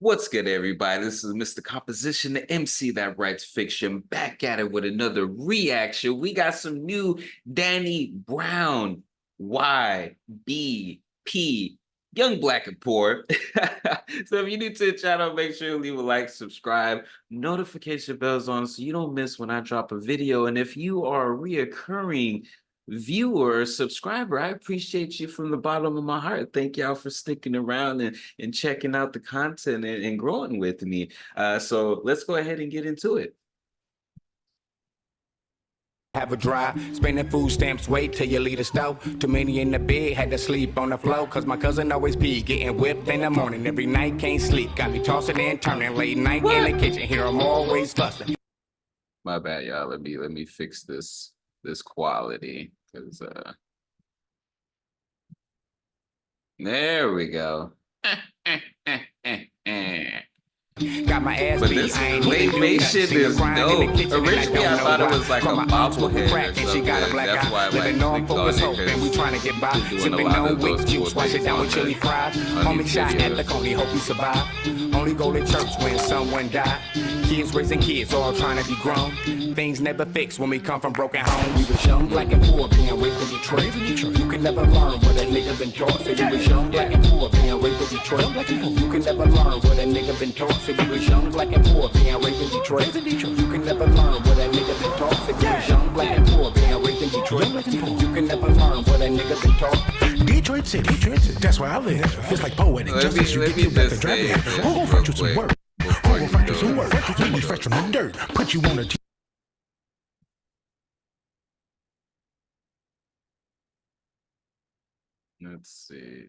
What's good, everybody? This is Mr. Composition, the MC that writes fiction, back at it with another reaction. We got some new Danny Brown, Y.B.P, Young Black and Poor. So if you're new to the channel, make sure you leave a like, subscribe, notification bells on so you don't miss when I drop a video. And if you are a reoccurring viewer, subscriber, I appreciate you from the bottom of my heart. Thank y'all for sticking around and checking out the content and growing with me. So let's go ahead and get into it. Have a dry, spending food stamps, wait till you leave the stove. Too many in the bed, had to sleep on the floor. Cause my cousin always pee, getting whipped in the morning. Every night, can't sleep, got me tossing and turning. Late night in the kitchen, here I'm always fussing. My bad, y'all. Let me fix this quality, because there we go. Got my ass but beat. this Claymation is dope. Originally, I thought it was like a bobblehead or something. That's why I like clicked on it, because we trying to get by. Sipping on wick juice, wash it down with chili fries. Homie shot at the coney, hope you survive. Only go to church when someone die. Kids raising kids, all trying to be grown. Things never fix when we come from broken homes. We was young, black and poor, being raised in Detroit. You can never learn what a nigga been taught. So you was young, black and poor, being raised in Detroit. You can never learn what a nigga been taught. So you was young, black and poor, being raised in Detroit. You can never learn what a nigga been taught. So you was young, black and poor, being raised in Detroit. You can never learn what a nigga been taught. Detroit City, that's where I live. Feels like poetic justice. You get killed at the drive-in. Who gon' fight you some work? Who gon' fight you some work? You be fresh from the dirt. Put you on a Let's see.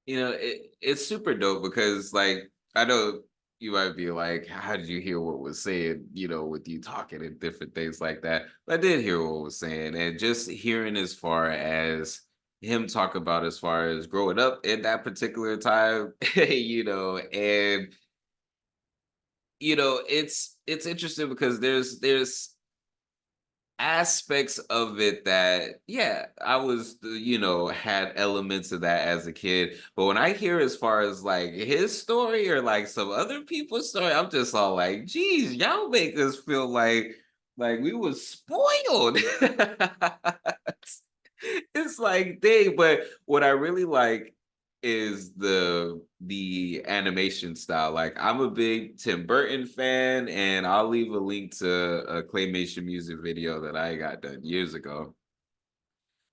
You know, it's super dope because, like, I know you might be like, how did you hear what was said, you know, with you talking and different things like that. But I did hear what was saying, and just hearing as far as him talk about as far as growing up in that particular time, you know, and you know, it's interesting because there's aspects of it that, yeah, I was, you know, had elements of that as a kid. But when I hear as far as like his story or like some other people's story, I'm just all like, geez, y'all make us feel like we was spoiled. It's like, dang. But what I really like is the animation style. Like, I'm a big Tim Burton fan, and I'll leave a link to a Claymation music video that I got done years ago.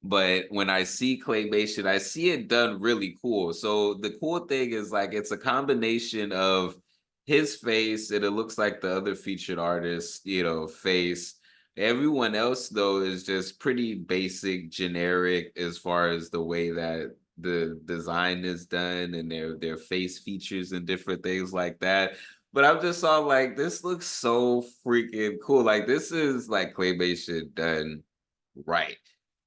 But when I see Claymation, I see it done really cool. So the cool thing is, like, it's a combination of his face, and it looks like the other featured artist, you know, face. Everyone else, though, is just pretty basic, generic as far as the way that the design is done and their face features and different things like that. But I'm just all like, this looks so freaking cool. Like, this is like Claymation done right.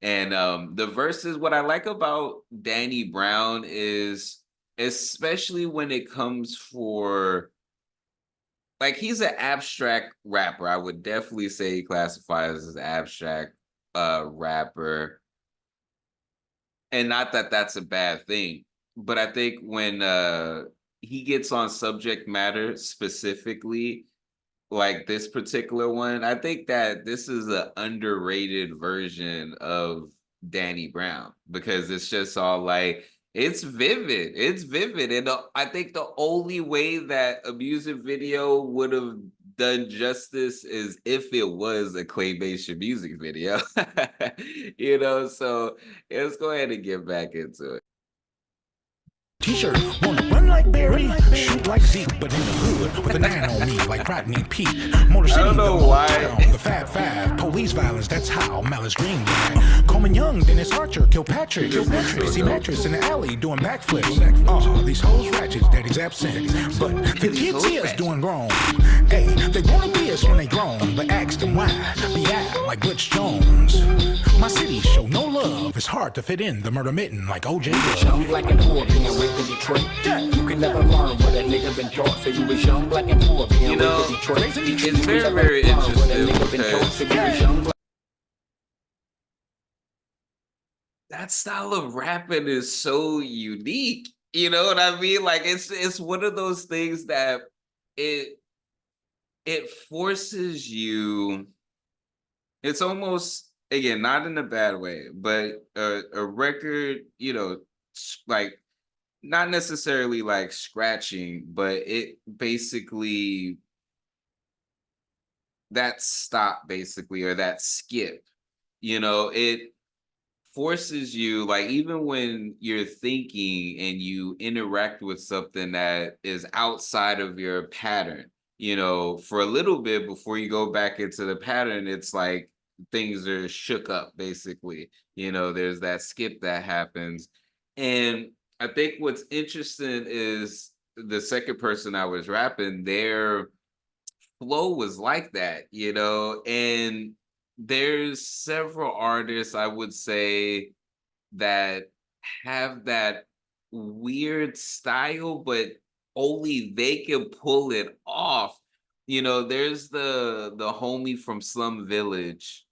And the verses, what I like about Danny Brown is, especially when it comes for, like, he's an abstract rapper. I would definitely say he classifies as an abstract rapper. And not that that's a bad thing, but I think when he gets on subject matter specifically, like this particular one, I think that this is an underrated version of Danny Brown, because it's just all like, it's vivid. It's vivid. And I think the only way that a music video would have done justice is if it was a Claymation music video. You know, so let's go ahead and get back into it. T-shirt, wanna run like Barry, shoot like Zeke, but in the hood with a 9 on me like Rodney Pete. Motor City, I don't know why. The Fab Five, police violence, that's how. Malice Green guy, Coleman Young, Dennis Archer, Kilpatrick, Pissy Mattress in the alley doing backflips. Oh, these hoes ratchets, daddy's absent, but the kids see us doing wrong. Hey, they wanna be us when they grown, but ask them why. Be out like Butch Jones. My city show no love. It's hard to fit in the murder mitten like O.J. Young, black and poor, being raised in Detroit. You can never learn what a nigga been taught. So you was young, black and poor, being raised in Detroit. It's very, very interesting because that style of rapping is so unique. You know what I mean? Like it's one of those things that it it forces you. It's almost, again, not in a bad way, but a record, like not necessarily like scratching, but it basically, that stop basically, or that skip, it forces you, like, even when you're thinking and you interact with something that is outside of your pattern, for a little bit before you go back into the pattern, it's like things are shook up basically. There's that skip that happens. And I think what's interesting is the second person I was rapping, their flow was like that, and there's several artists I would say that have that weird style, but only they can pull it off. There's the homie from Slum Village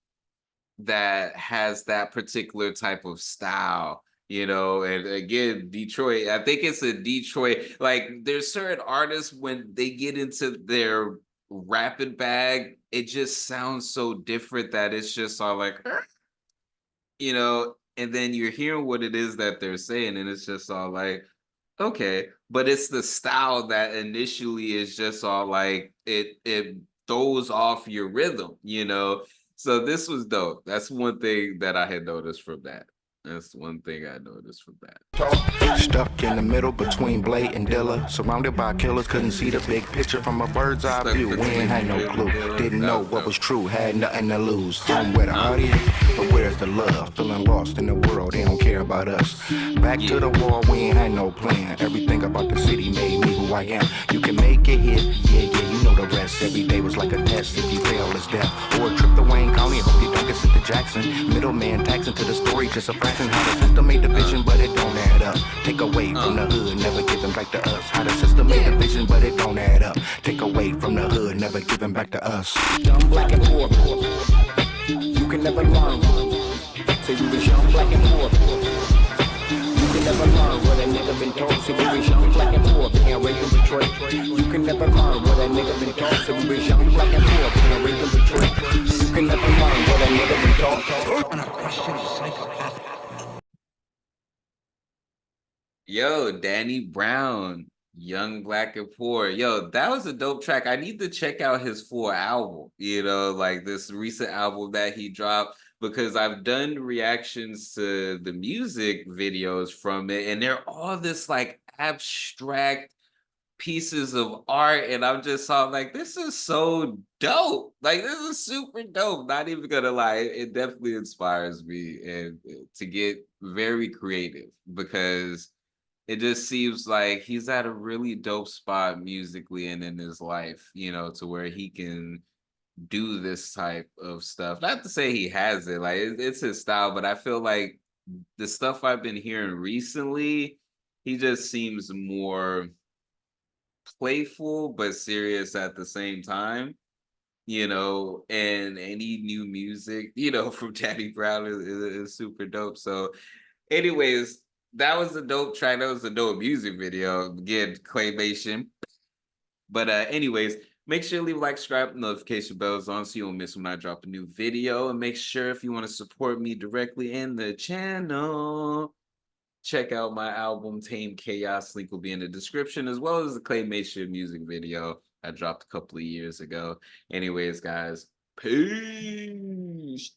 that has that particular type of style. And again, Detroit, I think it's a Detroit, like there's certain artists when they get into their rapid bag, it just sounds so different that it's just all like, and then you're hearing what it is that they're saying, and it's just all like, okay, but it's the style that initially is just all like it throws off your rhythm. So this was dope. That's one thing that I had noticed from that. That's one thing I noticed from that. Stuck in the middle between Blade and Dilla, surrounded by killers, couldn't see the big picture from a bird's eye view. We ain't had no clue, didn't know what was true, had nothing to lose. Home where the heart is, but where's the love? Feeling lost in the world, they don't care about us. Back to the wall, we ain't had no plan. Everything about the city made me who I am. You can make it hit, yeah, you know the rest. Every day was like a test, if you fail, it's death. Or a trip to Wayne County, hope you don't get sent to Jackson. Middleman taxing to the story, just a fraction. How the system made the vision, but it don't add up. Take away from the hood, never give them back to us. How the system made the vision, but it don't add up. Take away from the hood, never give them back to us. Young, black, and poor. You can never learn. Say we was young, black, and poor. You can never learn what a nigga been told. Say we was young, black, and poor. Being raised in Detroit. You can never learn what a nigga been told. Say we was young, black, and poor. Being raised in Detroit. You can never learn what a nigga been told. On a question of psychopathic. Yo, Danny Brown, Young, Black, and Poor. Yo, that was a dope track. I need to check out his full album, like this recent album that he dropped, because I've done reactions to the music videos from it, and they're all this like abstract pieces of art, and I'm just all like, this is so dope. Like, this is super dope. Not even gonna lie, it definitely inspires me and to get very creative, because it just seems like he's at a really dope spot musically and in his life, to where he can do this type of stuff. Not to say he has it, like it's his style, but I feel like the stuff I've been hearing recently, he just seems more playful but serious at the same time. And any new music, from Danny Brown is super dope. So, anyways, that was a dope track. That was a dope music video. Again, Claymation. But anyways, make sure to leave a like, subscribe, notification bells on so you don't miss when I drop a new video. And make sure, if you want to support me directly in the channel, check out my album Tame Chaos. Link will be in the description, as well as the Claymation music video I dropped a couple of years ago. Anyways, guys, peace.